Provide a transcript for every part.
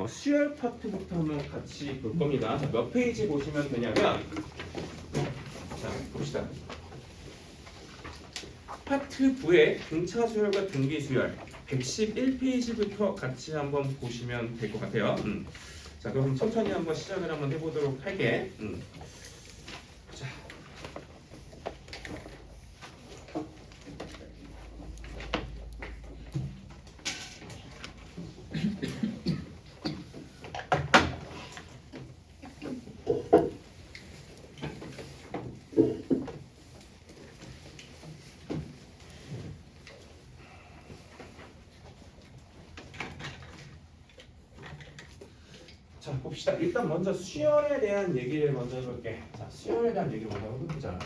수열 파트부터 한번 같이 볼 겁니다. 자, 몇 페이지 보시면 되냐면, 자, 봅시다. 파트 9의 등차 수열과 등기 수열 111페이지부터 같이 한번 보시면 될 것 같아요. 자, 그럼 천천히 한번 시작을 한번 해보도록 할게. 자. 자, 봅시다. 일단 먼저 수열에 대한 얘기를 먼저 해볼게. 자, 수열에 대한 얘기를 먼저 해보자.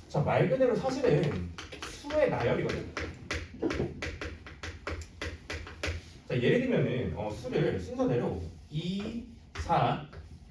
자, 말 그대로 사실은 수의 나열이거든. 자, 예를 들면은 수를 순서대로 2, 4,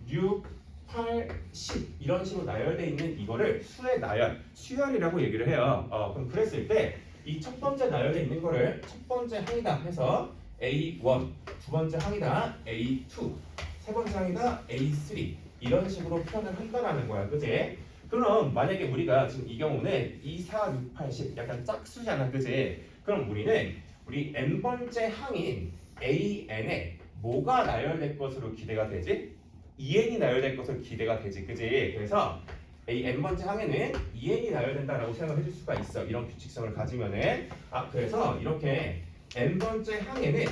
6, 8, 10 이런 식으로 나열되어 있는 이거를 수의 나열, 수열이라고 얘기를 해요. 그럼 그랬을 때 이 첫 번째 나열되어 있는 거를 첫 번째 항이다 해서 A1, 두 번째 항이다 A2, 세 번째 항이다 A3 이런 식으로 표현을 한다라는 거야, 그지? 그럼 만약에 우리가 지금 이 경우는 2, 4, 6, 8, 10 약간 짝수잖아, 그지? 그럼 우리 n번째 항인 AN에 뭐가 나열될 것으로 기대가 되지? EN이 나열될 것으로 기대가 되지, 그지? 그래서 n번째 항에는 EN이 나열된다라고 생각을 해줄 수가 있어. 이런 규칙성을 가지면은 그래서 이렇게 n번째 항에는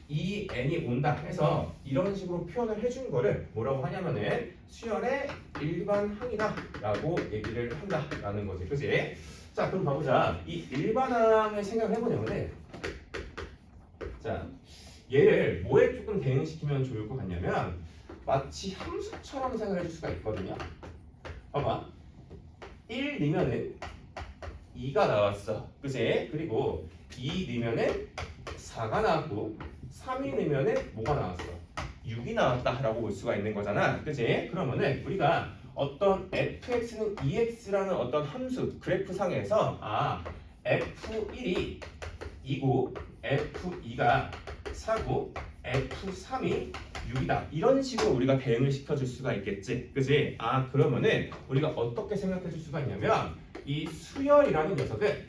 EN이 온다 해서 이런 식으로 표현을 해준 거를 뭐라고 하냐면은 수열의 일반 항이다라고 얘기를 한다라는 거지, 그지? 자, 그럼 봐보자. 이 일반항을 생각을 해보냐면은 자, 얘를 뭐에 조금 대응시키면 좋을 것 같냐면 마치 함수처럼 생각을 해줄 수가 있거든요. 봐봐. 1 넣으면은 2가 나왔어, 그치? 그리고 2 넣으면은 4가 나왔고 3이 넣으면은 뭐가 나왔어? 6이 나왔다라고 볼 수가 있는 거잖아, 그치? 그러면은 우리가 어떤 fx는 2x라는 어떤 함수 그래프상에서 f1이 2고 f2가 4고 f3이 6이다 이런 식으로 우리가 대응을 시켜줄 수가 있겠지, 그지? 그러면은 우리가 어떻게 생각해줄 수가 있냐면 이 수열이라는 녀석은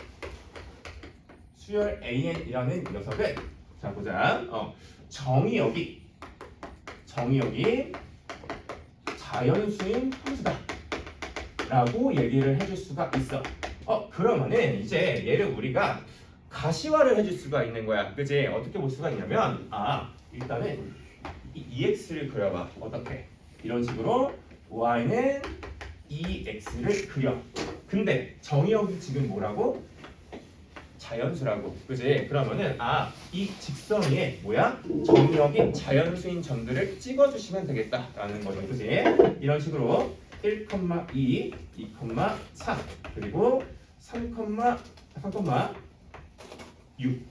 수열 AN이라는 녀석은 자 보자. 정의역이 자연수인 함수다 라고 얘기를 해줄 수가 있어. 그러면은 이제 얘를 우리가 가시화를 해줄 수가 있는 거야, 그지? 어떻게 볼 수가 있냐면 일단은 이 EX를 그려봐. 어떻게? 이런 식으로 Y는 EX를 그려. 근데 정의역이 지금 뭐라고? 자연수라고, 그지? 그러면은 이 직선 위에 뭐야? 정의역이 자연수인 점들을 찍어주시면 되겠다라는 거죠, 그지? 이런 식으로 1, 2, 2, 3 그리고 3, 6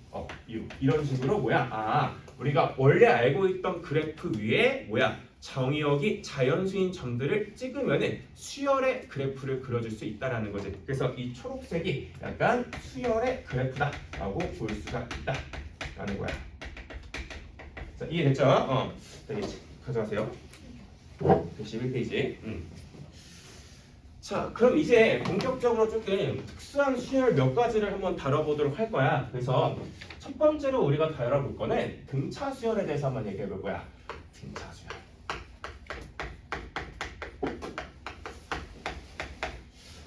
이런 식으로 뭐야? 우리가 원래 알고 있던 그래프 위에 뭐야? 정의역이 자연수인 점들을 찍으면은 수열의 그래프를 그려줄 수 있다라는 거지. 그래서 이 초록색이 약간 수열의 그래프다라고 볼 수가 있다라는 거야. 자, 이해됐죠? 여기 가져가세요. 111페이지. 자, 그럼 이제 본격적으로 조금 특수한 수열 몇 가지를 한번 다뤄보도록 할 거야. 그래서 첫 번째로 우리가 다뤄볼 거는 등차 수열에 대해서 한번 얘기해 볼 거야. 등차 수열.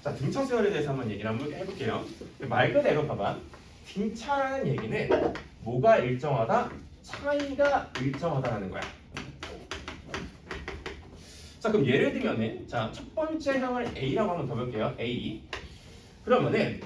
자, 등차 수열에 대해서 한번 얘기를 한번 해볼게요. 말 그대로 봐봐. 등차라는 얘기는 뭐가 일정하다? 차이가 일정하다라는 거야. 자, 그럼 예를 들면은 첫 번째 항을 A라고 한번 더 볼게요. A. 그러면은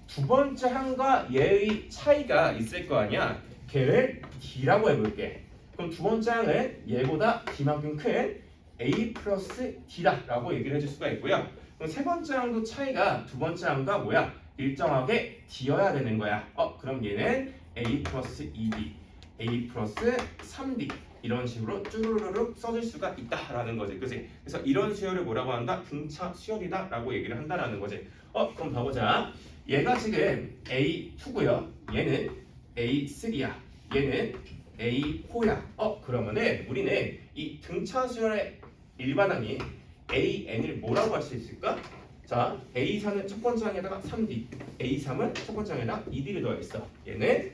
두 번째 항과 얘의 차이가 있을 거 아니야. 걔를 D라고 해볼게. 그럼 두 번째 항은 얘보다 D만큼 큰 A 플러스 D다라고 얘기를 해줄 수가 있고요. 그럼 세 번째 항도 차이가 두 번째 항과 뭐야? 일정하게 D여야 되는 거야. 그럼 얘는 A 플러스 2D, A 플러스 3D 이런 식으로 쭈루루룩 써줄 수가 있다라는 거지, 그지? 그래서 이런 수열을 뭐라고 한다? 등차 수열이다라고 얘기를 한다라는 거지. 그럼 봐보자. 얘가 지금 A2고요. 얘는 A3야. 얘는 A4야. 그러면은 우리는 이 등차 수열의 일반항인 AN을 뭐라고 할 수 있을까? 자, A4는 첫 번째 항에다가 3D, A3은 첫 번째 항에다가 2D를 더했어. 얘는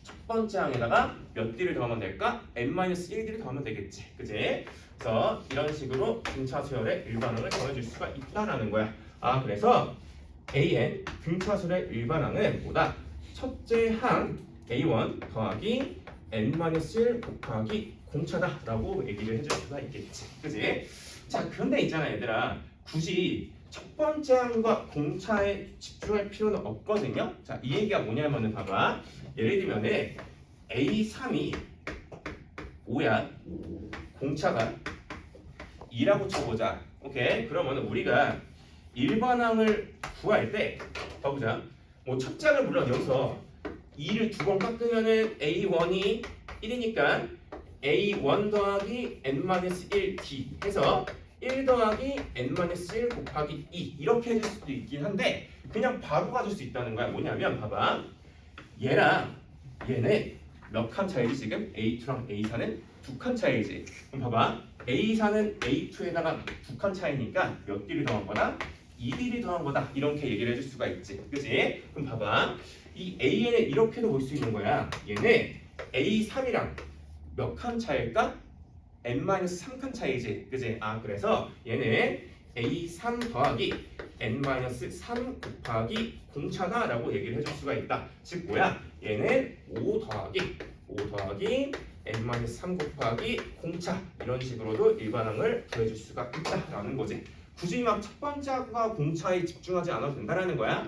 첫 번째 항에다가 몇 D를 더하면 될까? N-1D를 더하면 되겠지. 그지? 그래서 이런 식으로 등차 수열의 일반항을 정해줄 수가 있다라는 거야. 그래서 AN 등차 수열의 일반항은 뭐다? 첫째 항 A1 더하기 N-1 곱하기 공차다라고 얘기를 해줄 수가 있겠지. 그지? 자, 그런데 있잖아 얘들아. 굳이 첫 번째 항과 공차에 집중할 필요는 없거든요. 자, 이 얘기가 뭐냐면은 봐봐. 예를 들면은 A3이 5야. 공차가 2라고 쳐보자. 오케이? 그러면 우리가 일반항을 구할 때 봐보자. 뭐 첫째 항을 물론 여기서 2를 두 번 깎으면은 A1이 1이니까 A1 더하기 N-1D 해서 1 더하기 N-1 곱하기 2 이렇게 해줄 수도 있긴 한데 그냥 바로 가질 수 있다는 거야. 뭐냐면 봐봐. 얘랑 얘는 몇 칸 차이지 지금? A2랑 A4는 2칸 차이지. 그럼 봐봐. A4는 A2에다가 2칸 차이니까 몇 D를 더한 거다? 2D를 더한 거다. 이렇게 얘기를 해줄 수가 있지. 그치? 그럼 봐봐. 이 AN을 이렇게도 볼 수 있는 거야. 얘는 A3이랑 몇 칸 차일까? N-3칸 차이지. 그치? 그래서 얘는 A3 더하기 N-3 곱하기 공차다 라고 얘기를 해줄 수가 있다. 즉 뭐야? 얘는 5 더하기 N-3 곱하기 공차 이런 식으로도 일반항을 구해줄 수가 있다라는 거지. 굳이 막 첫 번째 항과 공차에 집중하지 않아도 된다라는 거야.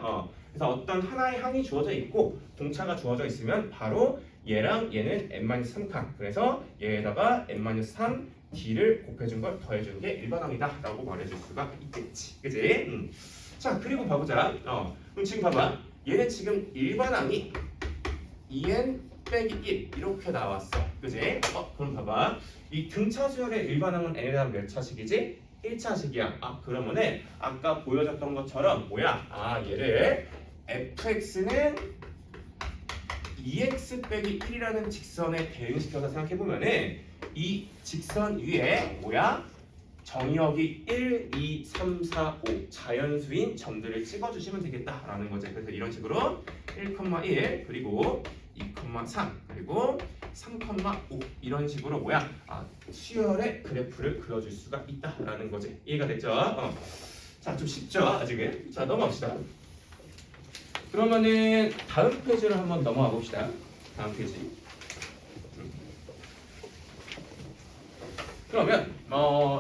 그래서 어떤 하나의 항이 주어져 있고 공차가 주어져 있으면 바로 얘랑 얘는 N-3칸. 그래서 얘에다가 N-3D를 곱해준 걸 더해준 게 일반항이다 라고 말해줄 수가 있겠지. 그치? 자, 그리고 봐보자. 그럼 지금 봐봐. 얘는 지금 일반항이 2n 빼기 1 이렇게 나왔어. 그치? 그럼 봐봐. 이 등차 수열의 일반항은 n에 대한 몇 차식이지? 1차식이야. 그러면은 아까 보여줬던 것처럼 뭐야? 얘를 fx는 2x 빼기 1이라는 직선에 대응시켜서 생각해보면은 이 직선 위에 뭐야? 정의역이 1, 2, 3, 4, 5 자연수인 점들을 찍어주시면 되겠다라는 거지. 그래서 이런 식으로 1,1 그리고 2,3 그리고 3,5 이런 식으로 뭐야? 수열의 그래프를 그려줄 수가 있다라는 거지. 이해가 됐죠? 자, 좀 쉽죠? 아직은. 자, 넘어갑시다. 그러면은 다음 페이지로 한번 넘어가 봅시다. 다음 페이지. 그러면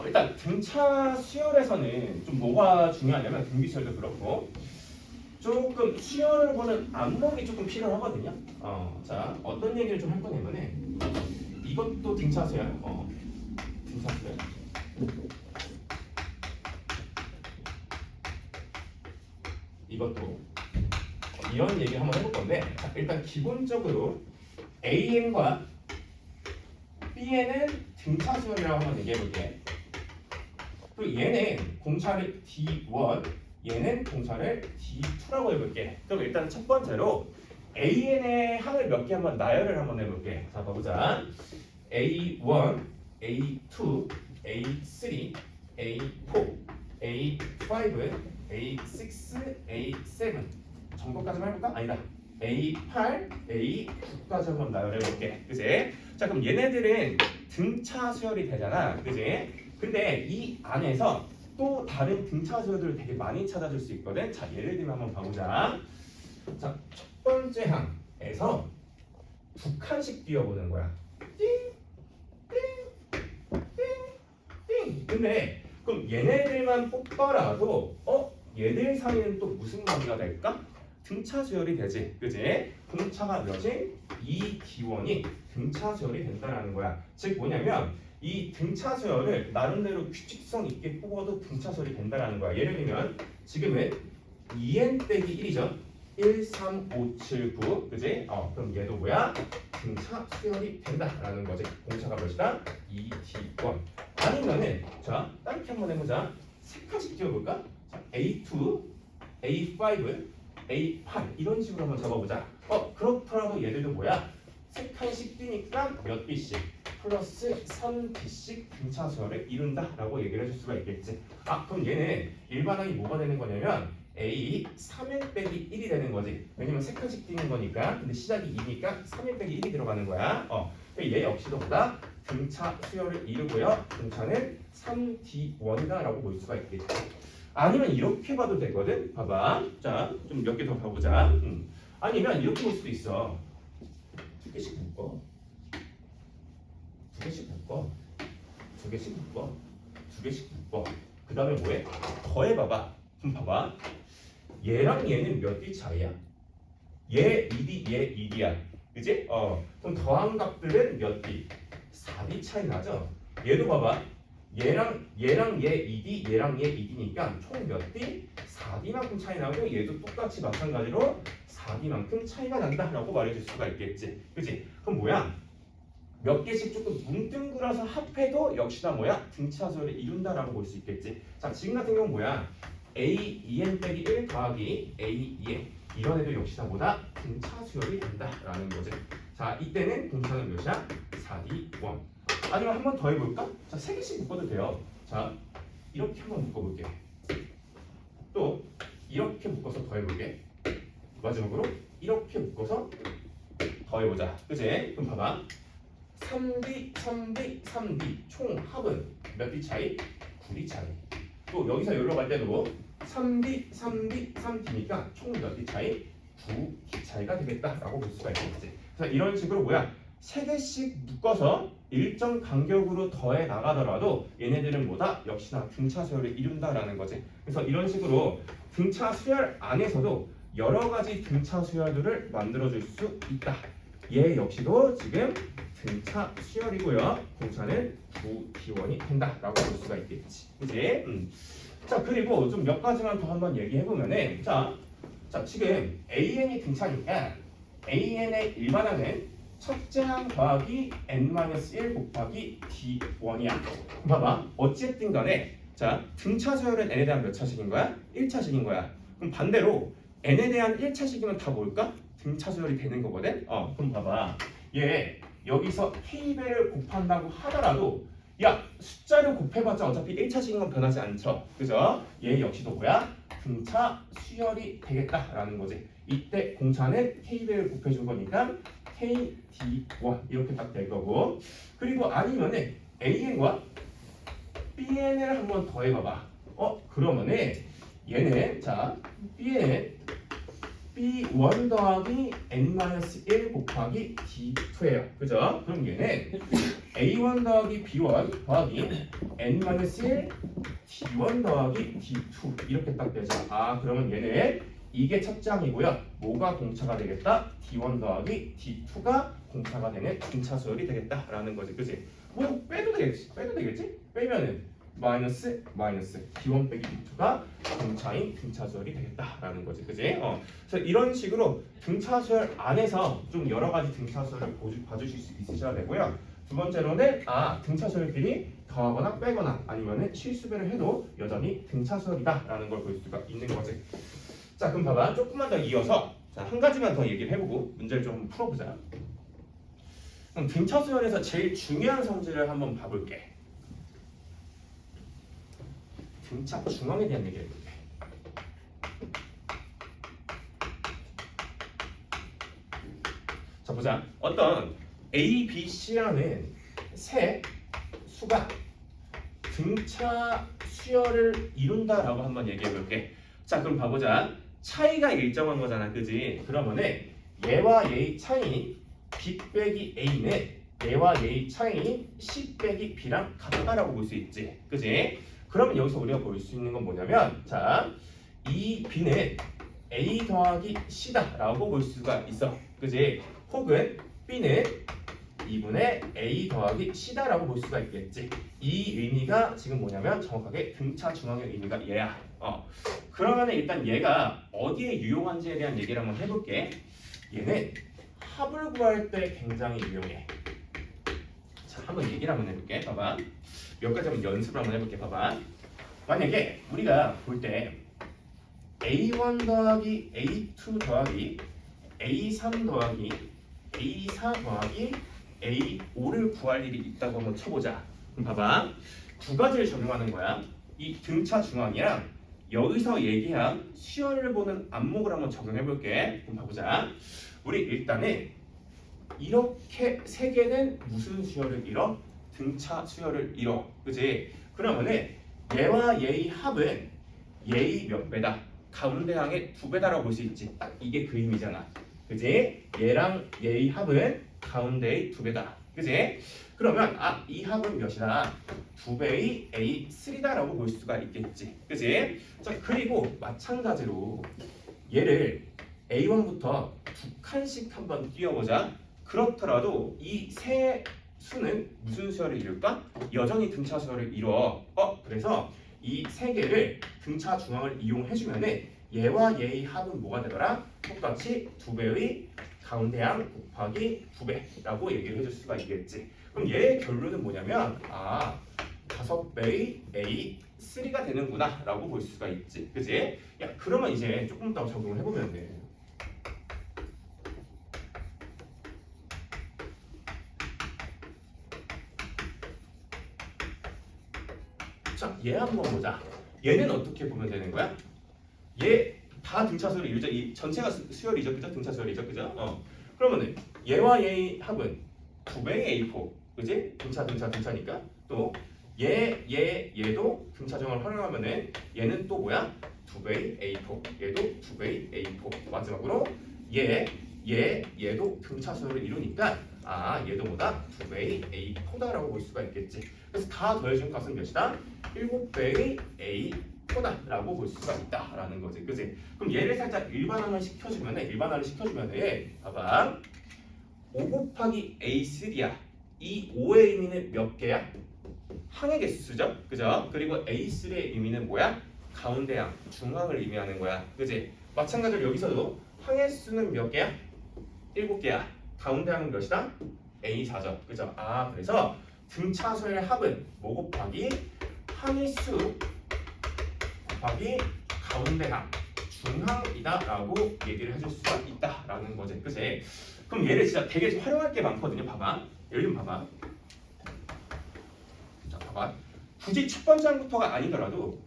일단 등차 수열에서는 좀 뭐가 중요하냐면 등비수열도 그렇고 조금 수열을 보는 안목이 조금 필요하거든요. 자, 어떤 얘기를 좀 할 거냐면은 이것도 등차 수열. 등차 수열. 이것도 이런 얘기 한번 해볼 건데 자, 일단 기본적으로 AN과 Bn은 등차 수열이라고 한번 얘기해 볼게. 그리고 얘는 공차를 D1, 얘는 공차를 D2라고 해볼게. 그럼 일단 첫 번째로 AN의 항을 몇 개 한번 나열을 한번 해볼게. 자, 봐보자. A1, A2, A3, A4, A5, A6, A7 정도까지만 해볼까? 아니다. A8, A9까지 한번 나열해볼게. 그치? 자, 그럼 얘네들은 등차 수열이 되잖아. 그치? 근데 이 안에서 또 다른 등차 수열들을 되게 많이 찾아줄 수 있거든. 자, 예를 들면 한번 봐보자. 자, 첫 번째 항에서 두 칸씩 띄워보는 거야. 띵, 띵, 띵, 띵. 근데 그럼 얘네들만 뽑더라도 얘들 사이는 또 무슨 관계가 될까? 등차 수열이 되지. 그지? 공차가 몇이? 2D1이 등차 수열이 된다는 거야. 즉 뭐냐면 이 등차 수열을 나름대로 규칙성 있게 뽑아도 등차 수열이 된다는 거야. 예를 들면 지금은 2n 빼기 1이죠. 1, 3, 5, 7, 9 그지? 그럼 얘도 뭐야? 등차 수열이 된다라는 거지. 공차가 몇이다? 2D1 아니면은 자, 다르게 한번 해보자. 세 칸씩 띄워볼까? 자, A2, A5, A8 이런 식으로 한번 잡아보자. 그렇더라도 얘들도 뭐야? 3칸씩 뛰니까 몇 B씩 플러스 3B씩 등차 수열을 이룬다라고 얘기를 해줄 수가 있겠지. 그럼 얘는 일반항이 뭐가 되는 거냐면 A 3n 빼기 1이 되는 거지. 왜냐면 3칸씩 뛰는 거니까. 근데 시작이 2니까 3n 빼기 1이 들어가는 거야. 얘 역시도 보다 등차 수열을 이루고요. 등차는 3D1이다라고 볼 수가 있겠지. 아니면 이렇게 봐도 되거든. 봐봐. 자, 좀 몇 개 더 봐보자. 아니면 이렇게 볼 수도 있어. 두 개씩 묶어. 두 개씩 묶어. 두 개씩 묶어. 두 개씩 묶어. 그 다음에 뭐해? 더해봐봐. 그럼 봐봐. 얘랑 얘는 몇 D 차이야? 얘 2D, 얘 2D야. 그지? 그럼 더한 값들은 몇 D? 4D 차이 나죠? 얘도 봐봐. 얘랑 얘 2D, 얘랑 얘 2D니까 총 몇 D? 4D만큼 차이 나고 얘도 똑같이 마찬가지로 4D만큼 차이가 난다라고 말해줄 수가 있겠지. 그지? 그럼 뭐야? 몇 개씩 조금 뭉뚱그려서 합해도 역시나 뭐야? 등차 수열을 이룬다라고 볼 수 있겠지. 자, 지금 같은 경우는 뭐야? A 2n 빼기 1 더하기 A 2n 이런 애도 역시나 뭐다? 등차 수열이 된다라는 거지. 자, 이때는 등차는 몇이야? 4D1. 아니면 한 번 더 해볼까? 자, 3개씩 묶어도 돼요. 자, 이렇게 한번 묶어볼게. 또 이렇게 묶어서 더 해볼게. 마지막으로 이렇게 묶어서 더 해보자. 그치? 그럼 봐봐. 3D, 3D, 3D 총 합은 몇 D 차이? 9D 차이. 또 여기서 여기로 갈 때도 3D, 3D, 3D니까 총 몇 D 차이? 9D 차이가 되겠다라고 볼 수가 있겠지. 그래서 이런 식으로 뭐야? 3개씩 묶어서 일정 간격으로 더해 나가더라도 얘네들은 뭐다? 역시나 등차 수열을 이룬다라는 거지. 그래서 이런 식으로 등차 수열 안에서도 여러 가지 등차 수열들을 만들어줄 수 있다. 얘 역시도 지금 등차 수열이고요. 공차는 9D1이 된다라고 볼 수가 있겠지. 그지? 자, 그리고 좀 몇 가지만 더 한번 얘기해보면은 자, 지금 AN이 등차니까 AN의 일반항은 첫째 항 더하기 n-1 곱하기 D1이야. 봐봐. 어쨌든 간에 자, 등차 수열은 n에 대한 몇 차식인 거야? 1차식인 거야. 그럼 반대로 n에 대한 1차식이면 다 뭘까? 등차 수열이 되는 거거든? 그럼 봐봐. 얘 여기서 k배를 곱한다고 하더라도 야, 숫자를 곱해봤자 어차피 1차식인 건 변하지 않죠. 그죠? 얘 역시도 뭐야? 등차 수열이 되겠다라는 거지. 이때 공차는 k배를 곱해준 거니까 KD1 이렇게 딱 될 거고. 그리고 아니면은 AN과 BN을 한번 더 해봐봐. 그러면은 얘는 자 B는 B1 더하기 n-1 곱하기 D2예요. 그죠? 그럼 얘는 A1 더하기 B1 더하기 n-1 D1 더하기 D2 이렇게 딱 되죠. 그러면 얘는 이게 첫째 항이고요. 뭐가 공차가 되겠다? D1 더하기 D2가 공차가 되는 등차 수열이 되겠다라는 거지. 그치? 뭐 빼도 되겠지? 빼면은 마이너스 D1 빼기 D2가 공차인 등차 수열이 되겠다라는 거지. 그치? 그래서 이런 식으로 등차 수열 안에서 좀 여러 가지 등차 수열을 봐주실 수 있으셔야 되고요. 두 번째로는 등차 수열끼리 더하거나 빼거나 아니면은 실수배를 해도 여전히 등차 수열이다라는 걸 볼 수가 있는 거지. 자, 그럼 봐봐. 조금만 더 이어서 한 가지만 더 얘기를 해보고 문제를 좀 풀어보자. 그럼 등차 수열에서 제일 중요한 성질을 한번 봐볼게. 등차 중앙에 대한 얘기를 해볼게. 자, 보자. 어떤 A, B, C라는 세 수가 등차 수열을 이룬다라고 한번 얘기해볼게. 자, 그럼 봐보자. 차이가 일정한 거잖아, 그지? 그러면은 얘와 얘의 차이인 B 빼기 A는 얘와 얘의 차이인 C 빼기 B랑 같다라고 볼 수 있지, 그지? 그러면 여기서 우리가 볼 수 있는 건 뭐냐면, 자, 이 B는 A 더하기 C다라고 볼 수가 있어, 그지? 혹은 B는 2분의 A 더하기 C다라고 볼 수가 있겠지. 이 의미가 지금 뭐냐면 정확하게 등차 중앙의 의미가 얘야. 그러면 일단 얘가 어디에 유용한지에 대한 얘기를 한번 해볼게. 얘는 합을 구할 때 굉장히 유용해. 자, 한번 얘기를 한번 해볼게. 봐봐. 몇 가지 한번 연습을 한번 해볼게. 봐봐. 만약에 우리가 볼 때 A1 더하기 A2 더하기 A3 더하기 A4 더하기 A5를 구할 일이 있다고 한번 쳐보자. 그럼 봐봐. 두 가지를 적용하는 거야. 이 등차 중앙이랑 여기서 얘기한 수열을 보는 안목을 한번 적용해 볼게. 그럼 봐보자. 우리 일단은 이렇게 세 개는 무슨 수열을 이뤄? 등차 수열을 이뤄. 그지? 그러면은 얘와 얘의 합은 얘의 몇 배다? 가운데 항의 두 배다라고 볼 수 있지. 딱 이게 그 의미잖아. 그지? 얘랑 얘의 합은 가운데의 두 배다. 그지? 그러면 이 합은 몇이다? 두 배의 A3다라고 볼 수가 있겠지. 그지? 자, 그리고 마찬가지로 얘를 A1부터 두 칸씩 한번 띄워보자. 그렇더라도 이 세 수는 무슨 수열을 이룰까? 여전히 등차 수열을 이루어. 그래서 이 세 개를 등차 중앙을 이용해주면은 얘와 얘의 합은 뭐가 되더라? 똑같이 두 배의 가운데항 곱하기 두 배라고 얘기를 해줄 수가 있겠지. 그럼 얘의 결론은 뭐냐면 5배의 A3가 되는구나 라고 볼 수가 있지. 그지? 야, 그러면 이제 조금 더 적용을 해보면 돼. 자, 얘 한번 보자. 얘는 어떻게 보면 되는 거야? 얘 다 등차 수열이 이루죠. 이 전체가 수열이죠, 그죠? 등차 수열이죠, 그죠? 그러면은 얘와 얘의 합은 두 배의 A4, 그지? 등차니까 또 얘도 등차 중앙을 활용하면은 얘는 또 뭐야? 두 배의 A4, 얘도 두 배의 A4. 마지막으로 얘도 등차 수열을 이루니까 얘도 뭐다? 두 배의 A4다라고 볼 수가 있겠지. 그래서 다 더해준 값은 몇이다? 7배의 A4다라고 볼 수가 있다라는 거지, 그지? 그럼 얘를 살짝 일반화를 시켜주면은 봐봐. 5 곱하기 A3야. 이 5의 의미는 몇 개야? 항의 개수죠, 그죠? 그리고 A3의 의미는 뭐야? 가운데항, 중앙을 의미하는 거야, 그지? 마찬가지로 여기서도 항의 수는 몇 개야? 7개야. 가운데항은 몇이다? A4죠, 그죠? 그래서 등차수의 합은 뭐 곱하기 항의 수 곱하기 가운데항, 중항이다라고 얘기를 해줄 수가 있다라는 거지, 그지? 그럼 얘를 진짜 되게 활용할 게 많거든요. 봐봐. 예를 좀 봐봐. 자, 봐봐. 굳이 첫 번째 항부터가 아니더라도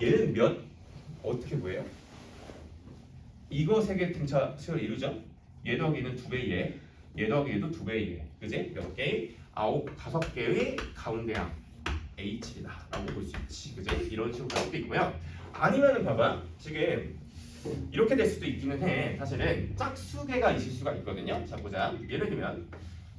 얘는 어떻게 구해요? 이거 세 개 등차 수열을 이루죠? 얘 더하기 얘는 두 배의 얘 더하기 얘도 두 배의 얘. 그지? 몇 개의? 5개의 가운데항 H7이다 라고 볼 수 있지. 그지? 이런 식으로 갈 수도 있고요. 아니면은 봐봐. 지금 이렇게 될 수도 있기는 해. 사실은 짝수개가 있을 수가 있거든요. 자, 보자. 예를 들면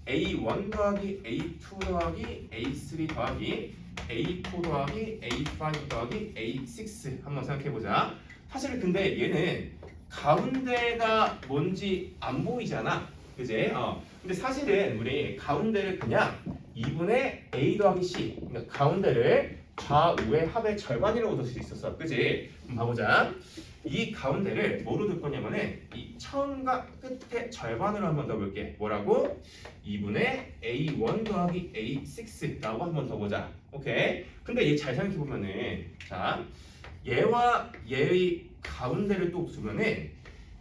A1 더하기 A2 더하기 A3 더하기 A4 더하기 A5 더하기 A6 한번 생각해보자. 사실 근데 얘는 가운데가 뭔지 안 보이잖아. 그지? 근데 사실은 우리 가운데를 그냥 2분의 A 더하기 C, 그러니까 가운데를 좌우의 합의 절반이라고 둘 수 있었어. 그지? 봐보자. 이 가운데를 뭐로 둘 거냐면은 이 처음과 끝의 절반으로 한번 더 볼게. 뭐라고? 2분의 A1 더하기 A6라고 한번 더 보자. 오케이? 근데 얘 잘 생각해 보면은 자, 얘와 얘의 가운데를 또 두면은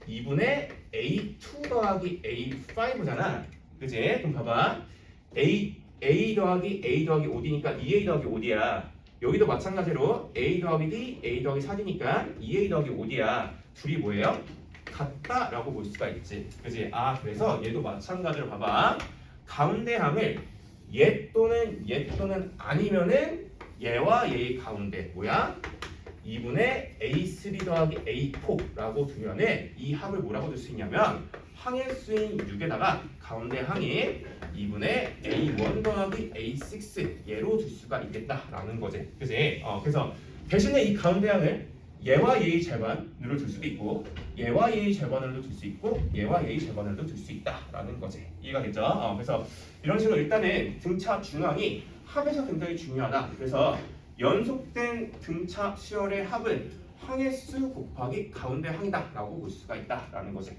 2분의 A2 더하기 A5잖아. 그지? 그럼 봐봐. A 더하기 A 더하기 5D니까 2A 더하기 5D야. 여기도 마찬가지로 A 더하기 D, A 더하기 4D니까 2A 더하기 5D야. 둘이 뭐예요? 같다라고 볼 수가 있지. 그지? 그래서 얘도 마찬가지로 봐봐. 가운데 항을 얘 또는 아니면은 얘와 얘의 가운데 뭐야? 2분의 A3 더하기 A4라고 두면은 이 합을 뭐라고 줄 수 있냐면 항의 수인 6에다가 가운데 항이 2분의 A1 더하기 A6 얘로 줄 수가 있겠다라는 거지. 그지? 그래서 대신에 이 가운데 항을 얘와 얘의 절반으로 줄 수도 있고 얘와 얘의 절반으로도 줄 수 있고 얘와 얘의 절반으로도 줄 수 있다라는 거지. 이해가 됐죠? 그래서 이런 식으로 일단은 등차 중앙이 합에서 굉장히 중요하다. 그래서 연속된 등차 수열의 합은 항의 수 곱하기 가운데 항이다 라고 볼 수가 있다라는 거지.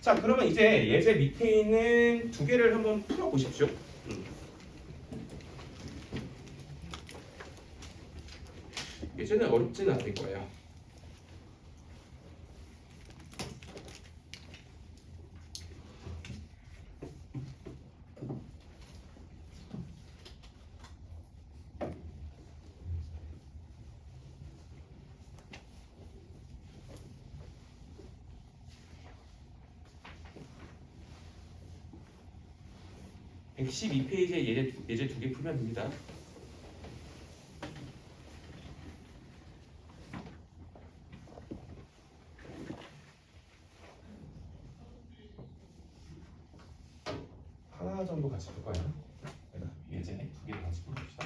자, 그러면 이제 예제 밑에 있는 두 개를 한번 풀어보십시오. 예제는 어렵지는 않을 거예요. (112페이지에) 예제 2개 풀면 됩니다. 하나 정도 같이 볼까요? 예제 2개 같이 풀어봅시다.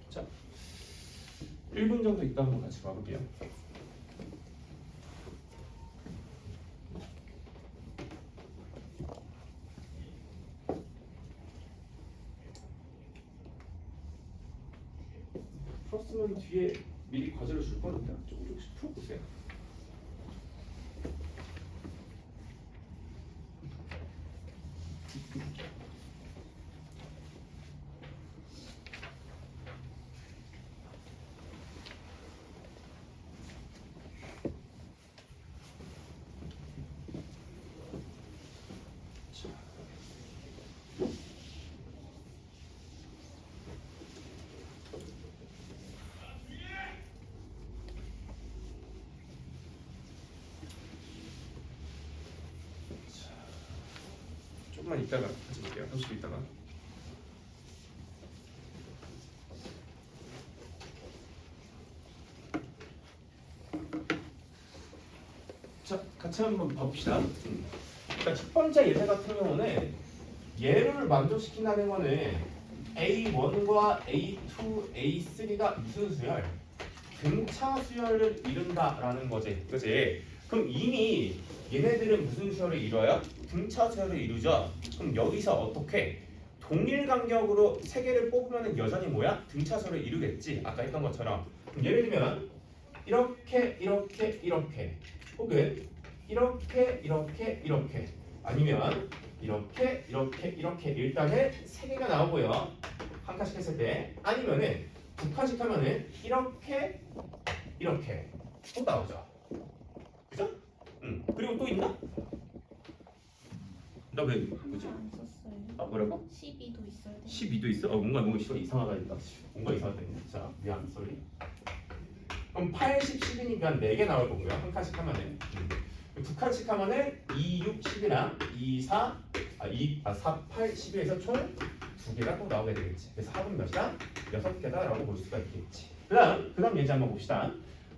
자, 1분 정도 있다 한번 같이 봐볼게요. 풀었으면 뒤에 미리 과제를 줄 거니까 조금씩 풀어보세요. 조금만 이따가 같이 볼게요. 30분 있다가. 자, 같이 한번 봐봅시다. 그러니까 첫 번째 예제 같은 경우는 얘를 만족시킨다는 거는 A1과 A2, A3가 무슨 수열? 등차 수열을 이룬다라는 거지. 그치? 그럼 이미 얘네들은 무슨 수열을 이뤄요? 등차 수열을 이루죠. 그럼 여기서 어떻게? 동일 간격으로 세 개를 뽑으면 여전히 뭐야? 등차 수열을 이루겠지. 아까 했던 것처럼. 그럼 예를 들면 이렇게 혹은 이렇게 아니면 이렇게 일단은 세 개가 나오고요. 한 칸씩 했을 때 아니면은 두 칸씩 하면은 이렇게 또 나오죠. 그죠? 그리고 또 있나? 나 왜 뭐지? 안 썼어요. 아 뭐라고? 12도 있어야 돼. 12도 있어? 뭔가 이상하다. 뭔가 이상하다. 자 미안 쏘리. 그럼 80, 10이니까 4개 나올 거고요. 한 칸씩 하면은 두 칸씩 하면은 2, 6, 10이랑 2, 4, 8, 12에서 총 2개가 또 나오게 되겠지. 그래서 합은 몇이다? 6개다라고 볼 수가 있겠지. 그다음 예제 한번 봅시다.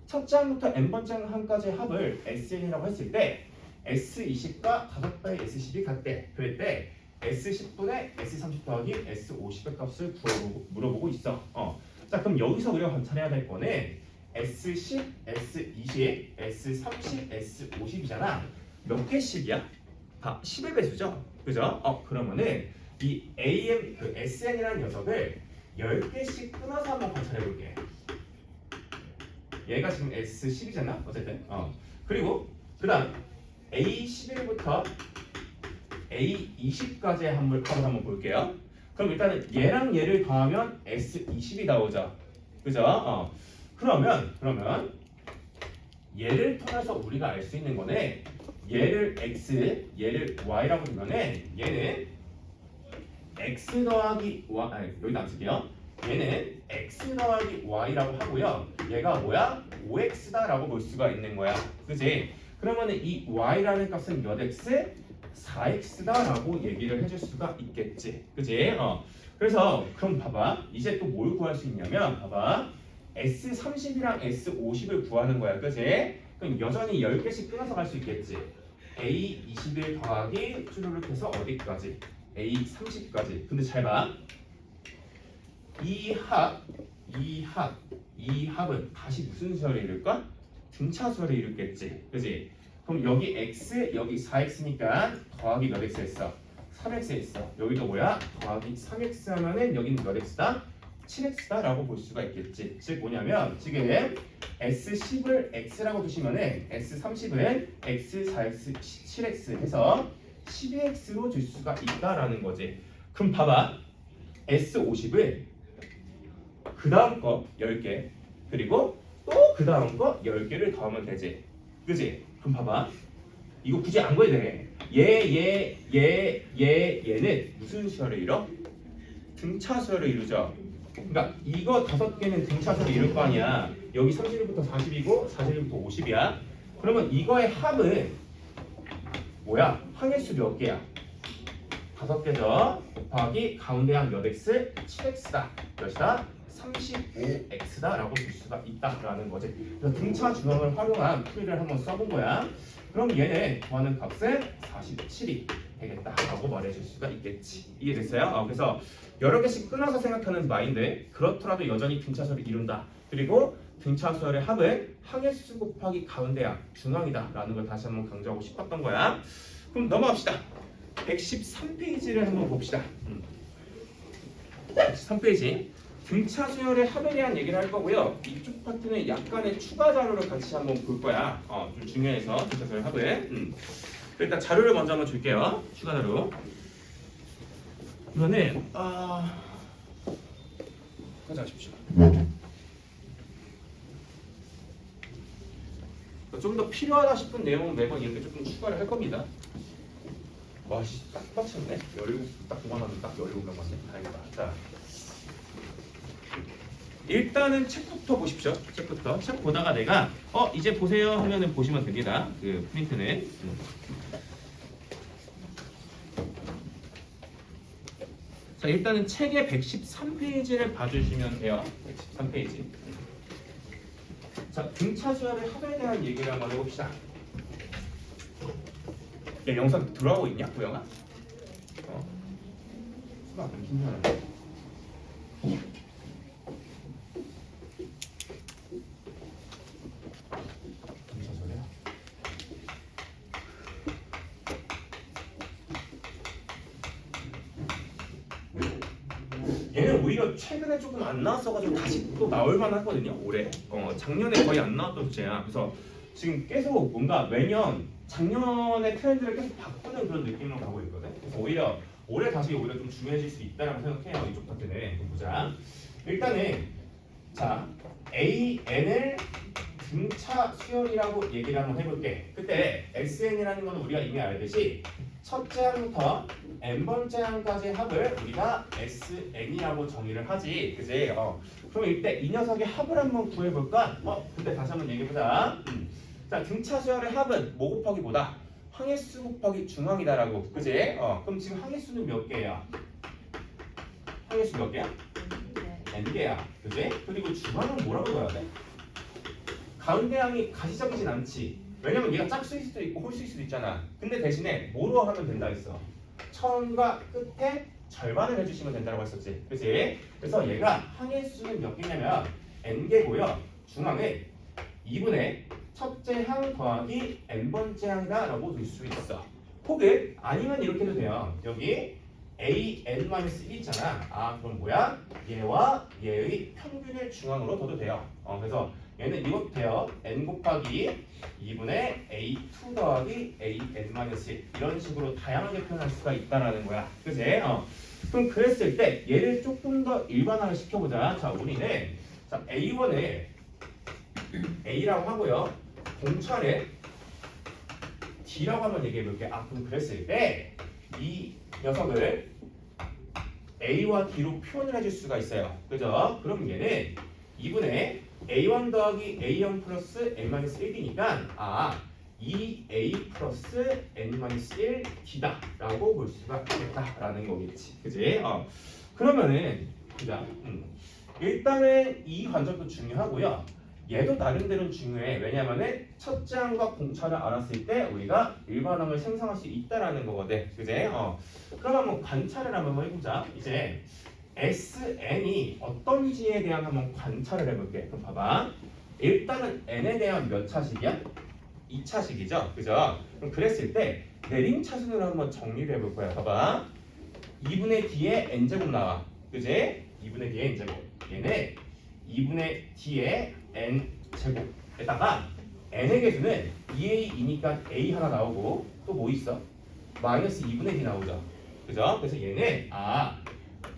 첫 장부터 n번째 항까지의 합을 SN이라고 했을 때 S20과 5배의 S10이 같대. 그럴 때 S10분의 S30 더하기 S50의 값을 물어보고 있어. 자 그럼 여기서 우리가 관찰해야 될 거는 S10, S20, S30, S50이잖아. 몇 개씩이야? 다 10의 배수죠. 그죠? 그러면은 이 AM, 그 SN이라는 녀석을 10개씩 끊어서 한번 관찰해 볼게. 얘가 지금 S10이잖아. 어쨌든. 그리고 그다음 A11부터 A20까지의 합을 한번 볼게요. 그럼 일단은 얘랑 얘를 더하면 S20이 나오죠. 그죠? 그러면 얘를 통해서 우리가 알 수 있는 거는 얘를 X, 얘를 Y라고 두면은 얘는 X 더하기 Y, 여기다 안 쓸게요. 얘는 x 더하기 y라고 하고요. 얘가 뭐야? 5x다라고 볼 수가 있는 거야. 그지? 그러면은 이 y라는 값은 몇 x? 4x다라고 얘기를 해줄 수가 있겠지. 그지? 그래서 그럼 봐봐. 이제 또 뭘 구할 수 있냐면 봐봐. S30이랑 S50을 구하는 거야. 그지? 그럼 여전히 10개씩 끊어서 갈 수 있겠지. A21 더하기 쭈루룩 해서 어디까지? A30까지. 근데 잘 봐. 이 합은 다시 무슨 수열을 이룰까? 등차수열을 이루겠지. 그지? 그럼 여기 x, 여기 4x니까 더하기 몇 x 했어? 3x 했어. 여기도 뭐야? 더하기 3x 하면은 여기는 몇 x다? 7x다 라고 볼 수가 있겠지. 즉 뭐냐면 지금 S10을 x라고 두시면은 S30은 x, 4x, 7x 해서 12x로 줄 수가 있다라는 거지. 그럼 봐봐. S50을 그 다음 거 10개 그리고 또 그 다음 거 10개를 더하면 되지. 그지? 그럼 봐봐. 이거 굳이 안 거야 돼. 얘는 무슨 수열을 이뤄? 등차 수열을 이루죠. 그러니까 이거 5개는 등차 수열을 이룰 거 아니야. 여기 31부터 40이고 41부터 50이야. 그러면 이거의 합은 뭐야? 항해수 몇 개야? 5개죠. 곱하기 가운데 한 몇 x? 7x다. 몇이다? 35x다 라고 볼 수가 있다라는 거지. 그래서 등차 중앙을 활용한 풀이를 한번 써본 거야. 그럼 얘는 구하는 값은 47이 되겠다라고 말해줄 수가 있겠지. 이해됐어요? 그래서 여러 개씩 끊어서 생각하는 마인드. 그렇더라도 여전히 등차수를 이룬다. 그리고 등차수열의 합은 항해수 곱하기 가운데야 중앙이다라는 걸 다시 한번 강조하고 싶었던 거야. 그럼 넘어갑시다. 113페이지를 한번 봅시다. 113페이지. 등차 수열의 합에 대한 얘기를 할 거고요. 이쪽 파트는 약간의 추가 자료를 같이 한번 볼 거야. 좀 중요해서 등차 수열 합에. 일단 자료를 먼저 한번 줄게요. 추가 자료. 이거는 가져가십시오. 좀 더 필요하다 싶은 내용은 매번 이렇게 조금 추가를 할 겁니다. 와씨 딱 빡쳤네. 17, 딱 보관하면 딱 17명 맞네. 다행이다. 자. 일단은 책부터 보십시오. 책부터. 책 보다가 내가 이제 보세요 하면은 보시면 됩니다. 그 프린트는. 자, 일단은 책의 113페이지를 봐주시면 돼요. 113페이지. 자, 등차 수열의 합에 대한 얘기를 한번 해봅시다. 야, 영상 들어가고 있냐, 고영아? 수가 좀 힘들어. 얘는 오히려 최근에 조금 안 나왔어가지고 다시 또 나올 만하거든요. 올해 작년에 거의 안 나왔던 주제야. 그래서 지금 계속 뭔가 매년 작년의 트렌드를 계속 바꾸는 그런 느낌으로 가고 있거든. 그래서 오히려 올해 다시 오히려 좀 중요해질 수 있다라고 생각해요. 이쪽 파트는. 보자. 일단은 자 AN을 등차 수열이라고 얘기를 한번 해볼게. 그때 SN이라는 건 우리가 이미 알듯이 첫째 항부터 n번째 항까지의 합을 우리가 SN이라고 정의를 하지. 그지? 그럼 이때 이 녀석의 합을 한번 구해볼까? 근데 다시 한번 얘기해보자. 자, 등차 수열의 합은 뭐 곱하기 뭐다? 항해수 곱하기 중앙이다라고. 그지? 그럼 지금 항해수는 몇 개야? 항해수 몇 개야? n개야. 그지? 그리고 중앙은 뭐라고 넣어야 돼? 가운데 항이 가시적이진 않지. 왜냐면 얘가 짝수일 수도 있고 홀수일 수도 있잖아. 근데 대신에 뭐로 하면 된다 했어? 처음과 끝에 절반을 해주시면 된다고 했었지. 그치? 그래서 얘가 항해수는 몇 개냐면 n개고요. 중앙은 2분의 첫째 항 더하기 n번째 항이다 라고 볼 수 있어. 혹은 아니면 이렇게 해도 돼요. 여기 an-1 있잖아. 그럼 뭐야? 얘와 얘의 평균을 중앙으로 둬도 돼요. 그래서 얘는 이것도 돼요. n 곱하기 2분의 a2 더하기 an-1 이런 식으로 다양하게 표현할 수가 있다라는 거야. 그치? 그럼 그랬을 때 얘를 조금 더 일반화를 시켜보자. 자, 우리는 자 a1을 a라고 하고요. 공차를 d라고 한번 얘기해 볼게. 그럼 그랬을 때 이 녀석을 A와 D로 표현을 해줄 수가 있어요. 그죠? 그럼 얘는 2분의 A1 더하기 A0 플러스 N-1D니까 아 2A 플러스 N-1D다 라고 볼 수가 있겠다라는 거겠지. 그지? 그러면은 보자. 일단은 이 관점도 중요하고요. 얘도 나름대로 중요해. 왜냐면은 첫째 항과 공차를 알았을 때 우리가 일반항을 생성할 수 있다라는 거거든. 그지? 그럼 한번 관찰을 한번 해보자. 이제 SN이 어떤지에 대한 한번 관찰을 해볼게. 그럼 봐봐. 일단은 N에 대한 몇 차식이야? 2차식이죠. 그죠? 그럼 그랬을 때 내림차순으로 한번 정리를 해볼 거야. 봐봐. 2분의 D에 N제곱 나와. 그지? 2분의 D에 N제곱. 얘네 2분의 D에 N제곱에다가 N의 개수는 2A2니까 A 하나 나오고 또 뭐 있어? 마이너스 2분의 D 나오죠. 그죠? 그래서 얘는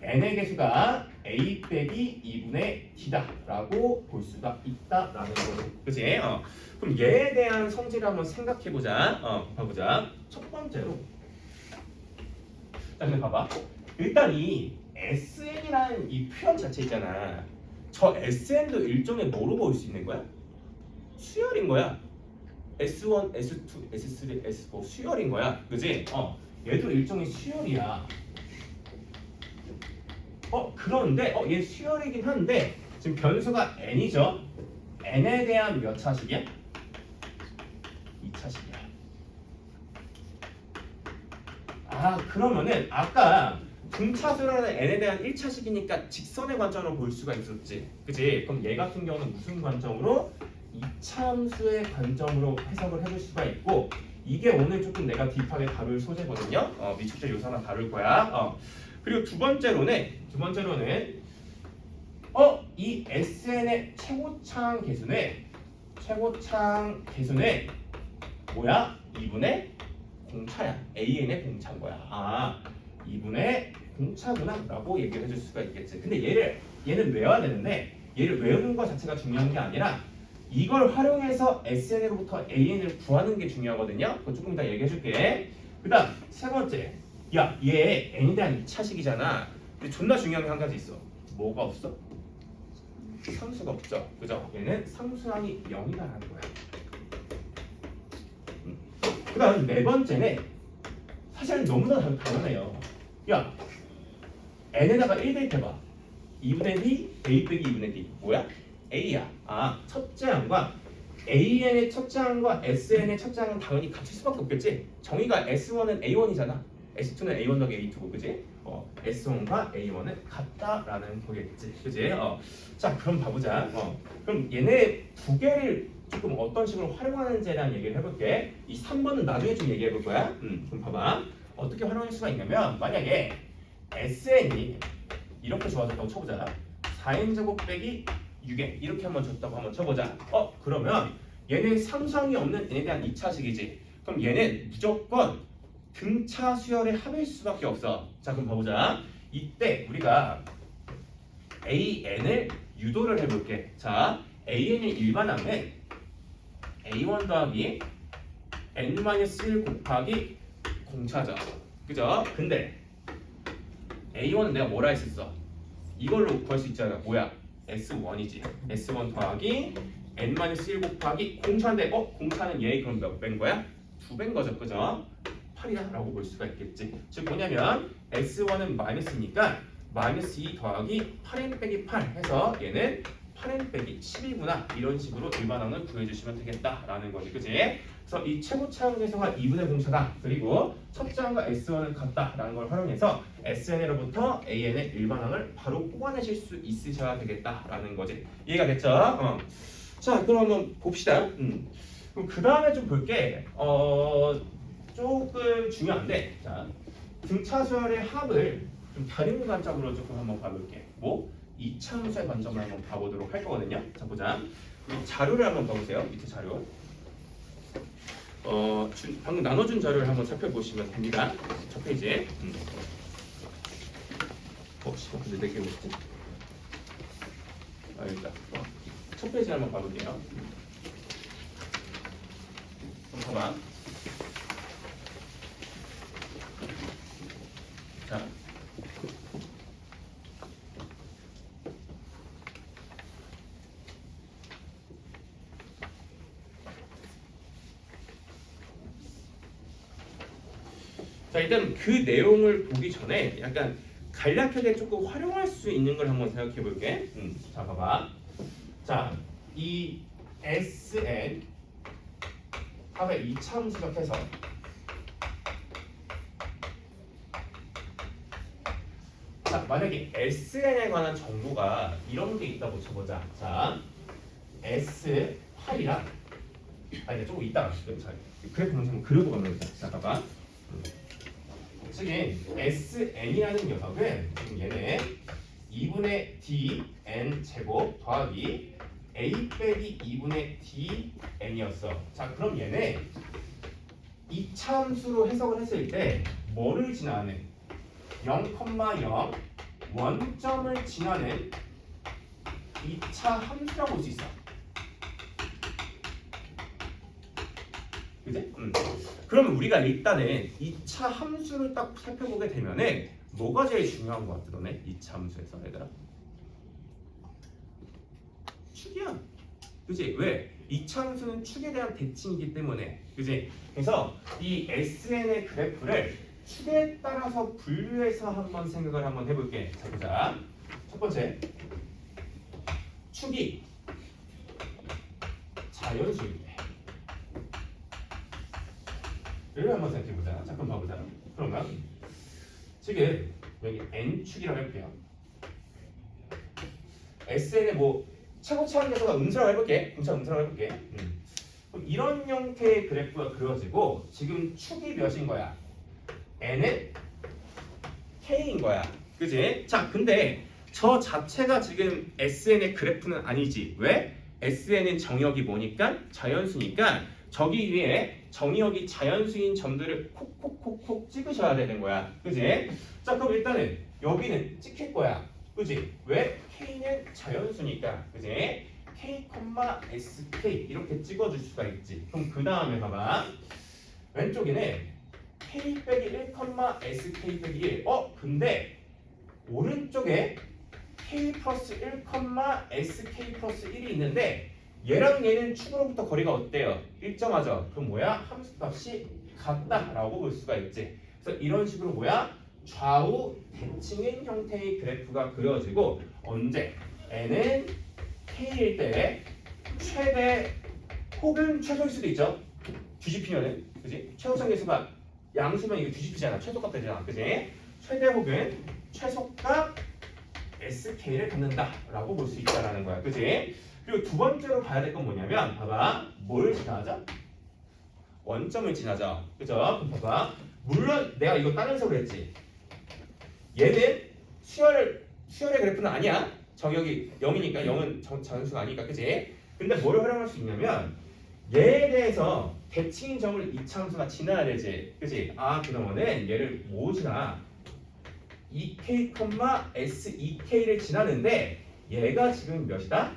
N의 개수가 A 빼기 2분의 D다 라고 볼 수가 있다라는 거죠. 그치? 그럼 얘에 대한 성질을 한번 생각해보자. 봐보자. 첫 번째로 자 근데 봐봐. 일단 이 SN이라는 이 표현 자체 있잖아. 저 SN도 일종의 뭐로 볼 수 있는 거야? 수열인 거야. S1, S2, S3, S4 수열인 거야. 그지? 얘도 일종의 수열이야. 그런데 얘 수열이긴 한데 지금 변수가 n이죠. n에 대한 몇 차식이야? 2차식이야. 그러면은 아까 등차수라는 n에 대한 1차식이니까 직선의 관점으로 볼 수가 있었지. 그지? 그럼 얘 같은 경우는 무슨 관점으로? 이차함수의 관점으로 해석을 해볼 수가 있고 이게 오늘 조금 내가 딥하게 다룰 소재거든요. 미축제 요소 하나 다룰 거야. 그리고 두 번째로는 이 SN의 최고차항 개수는 뭐야? 2분의 공차야. AN의 공차인 거야. 2분의 공차구나 라고 얘기를 해줄 수가 있겠지. 근데 얘는 외워야 되는데 얘를 외우는 것 자체가 중요한 게 아니라 이걸 활용해서 SN으로부터 AN을 구하는 게 중요하거든요. 그거 조금 이따 얘기해 줄게. 그 다음 세 번째, 얘 N에 대한 2차식이잖아. 근데 존나 중요한 게 한 가지 있어. 뭐가 없어? 상수가 없죠. 그죠? 얘는 상수항이 0이다라는 거야. 그 다음 네 번째는 사실 너무나 당연해요. N에다가 1 대입해봐. 2분의 D, A 빼기 2분의 D. 뭐야? A야. 첫째 항과 AN의 첫째 항과 SN의 첫째 항은 당연히 같을 수밖에 없겠지. 정의가 S1은 A1이잖아. S2는 A1 더하기 A2고, 그지? S1과 A1은 같다라는 거겠지, 그지? 자, 그럼 봐보자. 그럼 얘네 두 개를 조금 어떤 식으로 활용하는지에 대한 얘기를 해볼게. 이 3번은 나중에 좀 얘기해볼 거야. 그럼 봐봐. 어떻게 활용할 수가 있냐면 만약에 SN이 이렇게 좋아졌다고 쳐보자. 4n제곱 빼기 6n 이렇게 한번 줬다고 한번 쳐보자. 그러면 얘는 상수항이 없는 n에 대한 2차식이지. 그럼 얘는 무조건 등차 수열의 합일 수밖에 없어. 자, 그럼 봐보자. 이때 우리가 AN을 유도를 해볼게. 자, AN의 일반항은 A1 더하기 N-1 곱하기 공차죠. 그죠? 근데 A1은 내가 뭐라 했었어? 이걸로 구할 수 있잖아. 뭐야? S1이지. S1 더하기 N-1 곱하기 공차인데 공차는 얘 그럼 몇 배인 거야? 2배인 거죠. 그죠? 8이다 라고 볼 수가 있겠지. 즉 뭐냐면 S1은 마이너스니까 마이너스 2 더하기 8n 빼기 8 해서 얘는 8n 빼기 10이구나. 이런 식으로 일반항을 구해주시면 되겠다라는 거지. 그지? 그래서 이 최고차항 개수가 2분의 공차다. 그리고 첫째 항과 S1은 같다라는 걸 활용해서 SN으로부터 AN의 일반항을 바로 뽑아내실 수 있으셔야 되겠다라는 거지. 이해가 됐죠? 자, 그럼 한번 봅시다. 그럼 그 다음에 좀 볼게. 조금 중요한데, 자, 등차수열의 합을 좀 다른 관점으로 조금 한번 봐볼게. 이차함수의 관점을 한번 봐보도록 할 거거든요. 자, 보자. 우리 자료를 한번 봐보세요. 밑에 자료. 방금 나눠준 자료를 한번 살펴보시면 됩니다. 첫 페이지에. 근데 내게 뭐지? 여기다. 첫 페이지 한번 봐볼게요. 그럼 봐봐. 자, 자 일단 그 내용을 보기 전에 약간 간략하게 조금 활용할 수 있는 걸 한번 생각해 볼게. 자 봐봐. 자 이 SN 합의 2차 함수격해서 자 만약에 SN에 관한 정보가 이런 게 있다고 쳐보자. 자 S8이랑 이제 조금 이따가 자, 그래프 먼저 한번 그려보고 가면 되자. 자 봐봐. 지금 SN이라는 녀석은 지금 얘네 2분의 DN 제곱 더하기 A 빼기 2분의 DN이었어. 자 그럼 얘네 이차 함수로 해석을 했을 때 뭐를 지나는 0,0 원점을 지나는 2차 함수라고 볼 수 있어. 그지? 그러면 우리가 일단은 2차 함수를 딱 살펴보게 되면은 뭐가 제일 중요한 것 같아 너네? 2차 함수에서 얘들아 축이야. 그지? 왜? 2차 함수는 축에 대한 대칭이기 때문에 그지? 그래서 이 SN의 그래프를 축에 따라서 분류해서 한번 생각을 한번 해볼게. 자 보자. 첫 번째 축이 자연수인데 이걸 한번 생각해보자. 잠깐 봐보자. 그러면 지금 여기 N축이라고 해볼게요. SN의 뭐 최고차원 계수가 음수라고 해볼게. 음수라고 해볼게. 그럼 이런 형태의 그래프가 그려지고 지금 축이 몇인 거야? N은 K인 거야. 그지? 자 근데 저 자체가 지금 SN의 그래프는 아니지. 왜? SN은 정의역이 뭐니까? 자연수니까 저기 위에 정의역이 자연수인 점들을 콕콕콕콕 찍으셔야 되는 거야. 그지? 자 그럼 일단은 여기는 찍힐 거야. 그지? 왜? K는 자연수니까. 그지? K, SK 이렇게 찍어줄 수가 있지. 그럼 그 다음에 봐봐. 왼쪽에는 K 빼기 1, SK 빼기 1. 근데 오른쪽에 K 플러스 1, SK 플러스 1이 있는데 얘랑 얘는 축으로부터 거리가 어때요? 일정하죠? 그럼 뭐야? 함수값이 같다라고 볼 수가 있지. 그래서 이런 식으로 뭐야? 좌우 대칭인 형태의 그래프가 그려지고 언제? n은 k일 때 최대 혹은 최소일 수도 있죠. 뒤집히면은 그지? 최소점 계수가 양수면 이거 뒤집히잖아. 최소값 되잖아. 그지? 최대 혹은 최소값 sk를 갖는다라고 볼 수 있다라는 거야. 그지? 그리고 두 번째로 봐야 될 건 뭐냐면 봐봐. 뭘 지나자? 원점을 지나자. 그죠? 그럼 봐봐. 물론 내가 이거 다른 식으로 했지. 얘는 수열의 그래프는 아니야. 정역이 0이니까 0은 자연수가 아니니까. 그지? 근데 뭘 활용할 수 있냐면 얘에 대해서 대칭인 점을 이차함수가 지나야 되지. 그지? 그러면은 얘를 뭐 지나? 2k, SEK를 지나는데 얘가 지금 몇이다?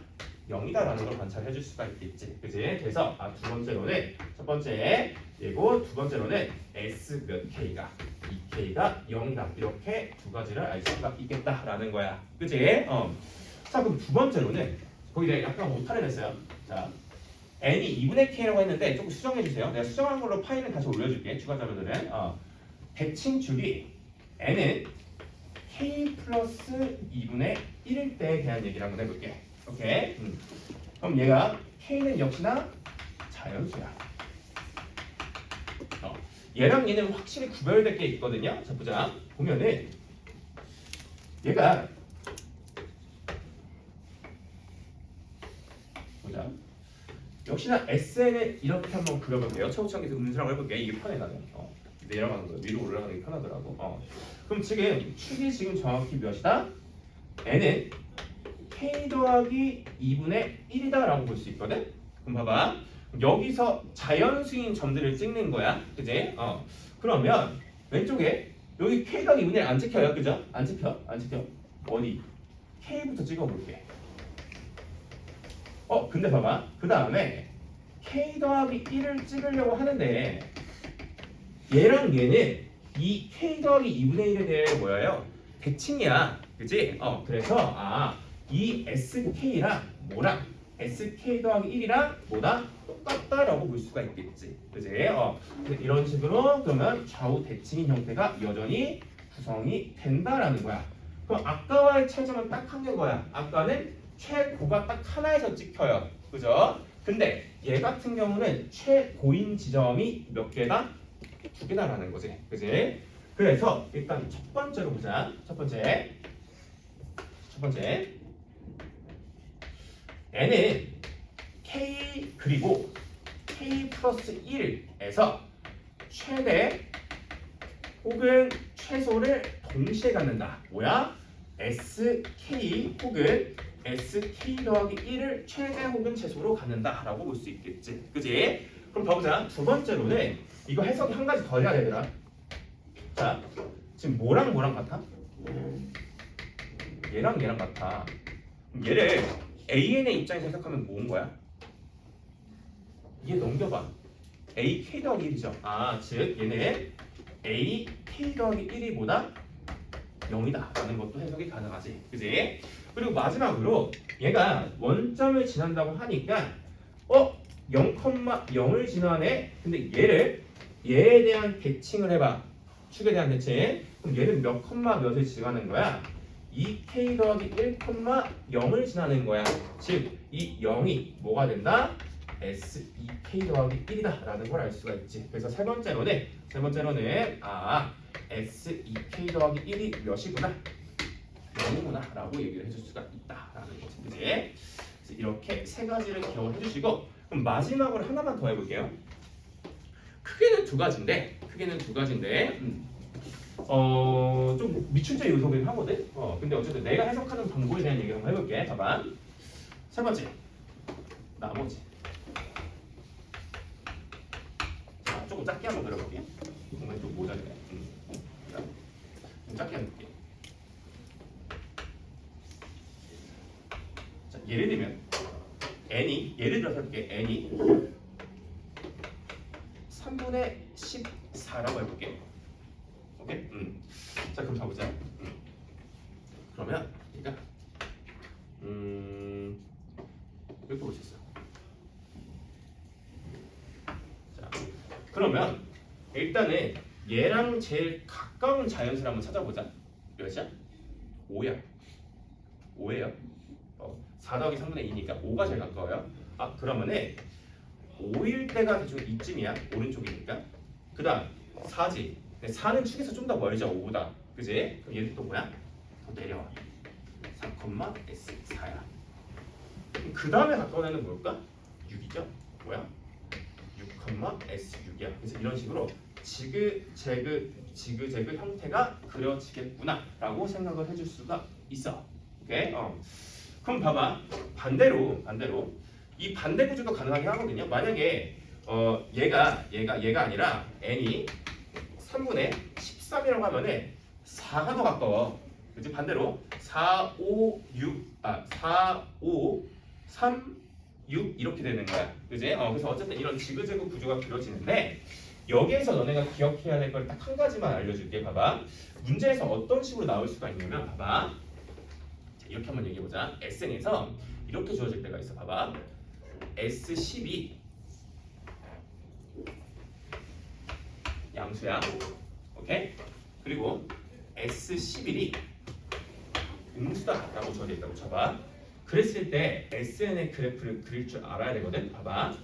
0이다라는 걸 관찰해 줄 수가 있겠지. 그지? 그래서 두 번째로는 첫 번째 얘고 두 번째로는 S 몇 K가 2K가 0이다. 이렇게 두 가지를 알 수가 있겠다라는 거야. 그지? 자 그럼 두 번째로는 거기 내가 약간 오타를 냈어요. 자 n이 2분의 k라고 했는데 조금 수정해 주세요. 내가 수정한 걸로 파일은 다시 올려줄게. 추가 자료들은 대칭축이 n은 k 플러스 2분의 1일 때에 대한 얘기를 한번 해볼게. 오케이. 그럼 얘가 k는 역시나 자연수야. 얘랑 얘는 확실히 구별될 게 있거든요. 자 보자. 보면은 얘가 보자. 역시나 SN을 이렇게 한번 그려볼게요. 최고창에서 음수라고 해볼게. 이게 편해 나는. 내려가는 거예요. 위로 올라가는 게 편하더라고. 그럼 지금 축이 지금 정확히 몇이다? n은 k 더하기 2분의 1이다라고 볼 수 있거든. 그럼 봐봐. 여기서 자연수인 점들을 찍는 거야. 그지? 그러면 왼쪽에 여기 k 더하기 2분의 1 안 찍혀요. 그죠? 안 찍혀. 어디? k부터 찍어볼게. 근데 봐봐. 그 다음에 k 더하기 1을 찍으려고 하는데 얘랑 얘는 이 k 더하기 2분의 1에 대해 뭐예요? 대칭이야. 그지? 그래서 이 sk랑 뭐랑 SK 더하기 1이랑 뭐다? 똑같다라고 볼 수가 있겠지. 그지? 이런 식으로 그러면 좌우 대칭인 형태가 여전히 구성이 된다라는 거야. 그럼 아까와의 차이점은 딱 한 개 거야. 아까는 최고가 딱 하나에서 찍혀요. 그죠? 근데 얘 같은 경우는 최고인 지점이 몇 개다? 두 개다라는 거지. 그지? 그래서 일단 첫 번째로 보자. 첫 번째 n은 k 그리고 k 플러스 1에서 최대 혹은 최소를 동시에 갖는다. 뭐야? sk 혹은 sk 더하기 1을 최대 혹은 최소로 갖는다 라고 볼 수 있겠지. 그지? 그럼 봐보자. 두 번째로는 이거 해석이 한 가지 더 해야 되더라. 자, 지금 뭐랑 뭐랑 같아? 얘랑 같아. 그럼 얘를 AN의 입장에서 해석하면 뭐인 거야? 얘 넘겨봐. AK 더하기 1이죠. 즉 얘는 AK 더하기 1이 뭐다? 0이다 라는 것도 해석이 가능하지. 그지? 그리고 마지막으로 얘가 원점을 지난다고 하니까 0,0을 지나네. 근데 얘에 대한 대칭을 해봐. 축에 대한 대칭. 그럼 얘는 몇 컴마 몇을 지나는 거야? 2k 더하기 1,0을 지나는 거야. 즉 이 0이 뭐가 된다? S2k 더하기 1이다 라는 걸 알 수가 있지. 그래서 세 번째로는 S2k 더하기 1이 몇이구나? 0이구나 라고 얘기를 해줄 수가 있다 라는 거지. 그치? 그래서 이렇게 세 가지를 기억을 해주시고, 그럼 마지막으로 하나만 더 해볼게요. 크게는 두 가지인데 좀 미출제 요소긴 하거든. 근데 어쨌든 내가 해석하는 방법에 대한 얘기 한번 해볼게. 봐봐. 세 번째, 나머지. 자, 조금 작게 한번 그려볼게요. 정말 좀 모자르네. 좀 작게 한번 볼게요. 자, 예를 들면 n이, 예를 들어서 해볼게. n이 3분의 14라고 해볼게. 오케이? 자, 그럼 가보자. 그러면 얘가 이렇게 볼 수 있어. 자, 그러면 일단은 얘랑 제일 가까운 자연수를 한번 찾아보자. 몇이야? 5야. 5예요. 4 더하기 3분의 2니까 5가 제일 가까워요. 그러면은 5일 때가 대충 이쯤이야. 오른쪽이니까. 그 다음 4지. 4는 축에서 좀 더 멀죠. 5보다. 그지? 그럼 얘는 또 뭐야? 더 내려와. 4,S4야. 그 다음에 가까운 애는 뭘까? 6이죠. 뭐야? 6,S6이야. 그래서 이런 식으로 지그재그 형태가 그려지겠구나 라고 생각을 해줄 수가 있어. 오케이? 그럼 봐봐. 반대로 이 반대 구조도 가능하게 하거든요. 만약에 얘가 아니라 n이 3분의 13이라고 하면은 4가 더 가까워. 그치? 반대로 4, 5, 3, 6 이렇게 되는 거야. 그지? 그래서 어쨌든 이런 지그재그 구조가 그려지는데, 여기에서 너네가 기억해야 될 걸 딱 한 가지만 알려줄게. 봐봐. 문제에서 어떤 식으로 나올 수가 있냐면, 봐봐. 자, 이렇게 한번 얘기해보자. SN에서 이렇게 주어질 때가 있어. 봐봐. S12 양수야. 오케이? 그리고 S11이 음수다라고 주어져 있다고 쳐봐. 그랬을 때 SN의 그래프를 그릴 줄 알아야 되거든. 봐봐.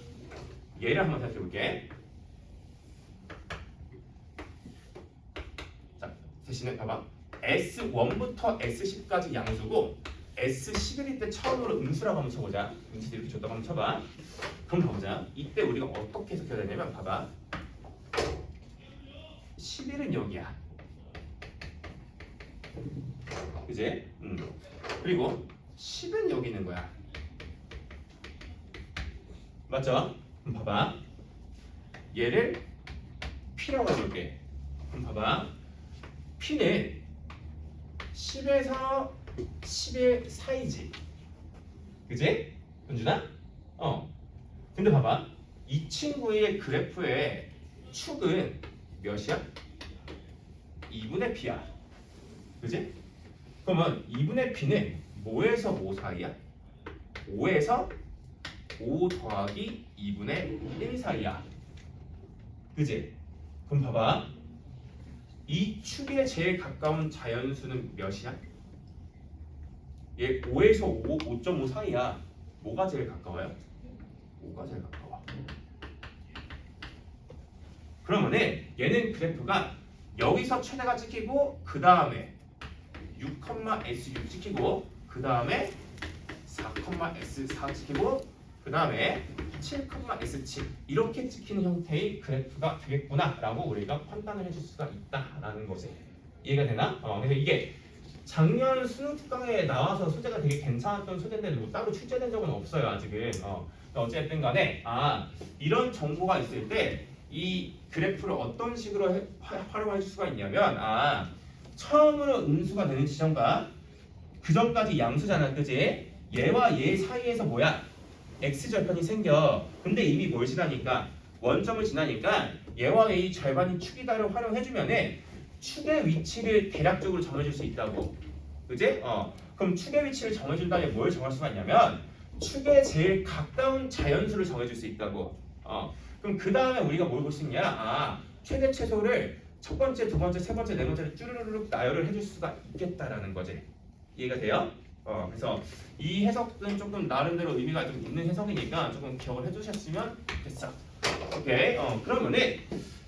얘를 한번 살펴볼게. 자, 대신에 봐봐. S1부터 S10까지 양수고 S11일 때 처음으로 음수라고 한번 쳐보자. 음수 이렇게 줬다고 한번 쳐봐. 그럼 봐보자. 이때 우리가 어떻게 해석해야 되냐면, 봐봐. 11은 여기야. 그지? 그리고 10은 여기 있는 거야. 맞죠? 그럼 봐봐. 얘를 P라고 해볼게. 그럼 봐봐. P는 10에서 10의 사이지. 그지? 은준아? 근데 봐봐. 이 친구의 그래프의 축은 몇이야? 2분의 P야. 그지? 그러면 2분의 P는 뭐에서 뭐 사이야? 5에서 5 더하기 2분의 1 사이야. 그지? 그럼 봐봐. 이 축에 제일 가까운 자연수는 몇이야? 얘 5에서 5.5 사이야. 뭐가 제일 가까워요? 5가 제일 가까워. 그러면은 얘는 그래프가 여기서 최대가 찍히고 그 다음에 6,S6 찍히고 그 다음에 4,S4 찍히고 그 다음에 7,S7 이렇게 찍히는 형태의 그래프가 되겠구나 라고 우리가 판단을 해줄 수가 있다라는 거지. 이해가 되나? 그래서 이게 작년 수능 특강에 나와서 소재가 되게 괜찮았던 소재인데 뭐 따로 출제된 적은 없어요 아직은. 어쨌든 간에 이런 정보가 있을 때 이 그래프를 어떤 식으로 활용할 수가 있냐면 처음으로 음수가 되는 지점과 그 전까지 양수잖아, 그지? 얘와 얘 사이에서 뭐야? x절편이 생겨. 근데 이미 뭘 지나니까 원점을 지나니까 얘와 얘의 절반이 축이다를 활용해주면은 축의 위치를 대략적으로 정해줄 수 있다고. 그지? 그럼 축의 위치를 정해준다면 뭘 정할 수가 있냐면 축에 제일 가까운 자연수를 정해줄 수 있다고. 그럼 그 다음에 우리가 뭘 볼 수 있냐? 최대 최소를 첫 번째, 두 번째, 세 번째, 네 번째를 쭈르르륵 나열을 해줄 수가 있겠다라는 거지. 이해가 돼요? 그래서 이 해석은 조금 나름대로 의미가 좀 있는 해석이니까 조금 기억을 해두셨으면 좋겠어. 오케이. 그러면은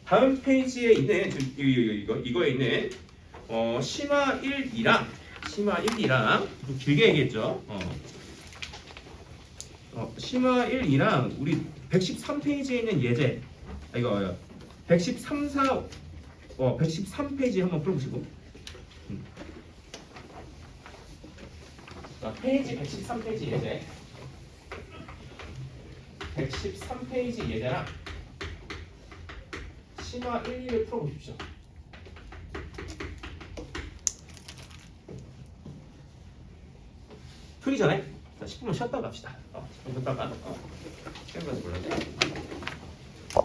다음 페이지에 있는 이거에 있는 심화 1, 2랑 좀 길게 얘기했죠. 심화 1, 2랑 우리 113페이지에 있는 예제 이거 113페이지 한번 풀어보시고. 자, 페이지 113페이지 예제 113페이지 예제랑 심화 1, 2를 풀어보십시오. 풀기 전에 10분만 쉬었다 갑시다. 10분 쉬었다가 시간까지 몰랐네.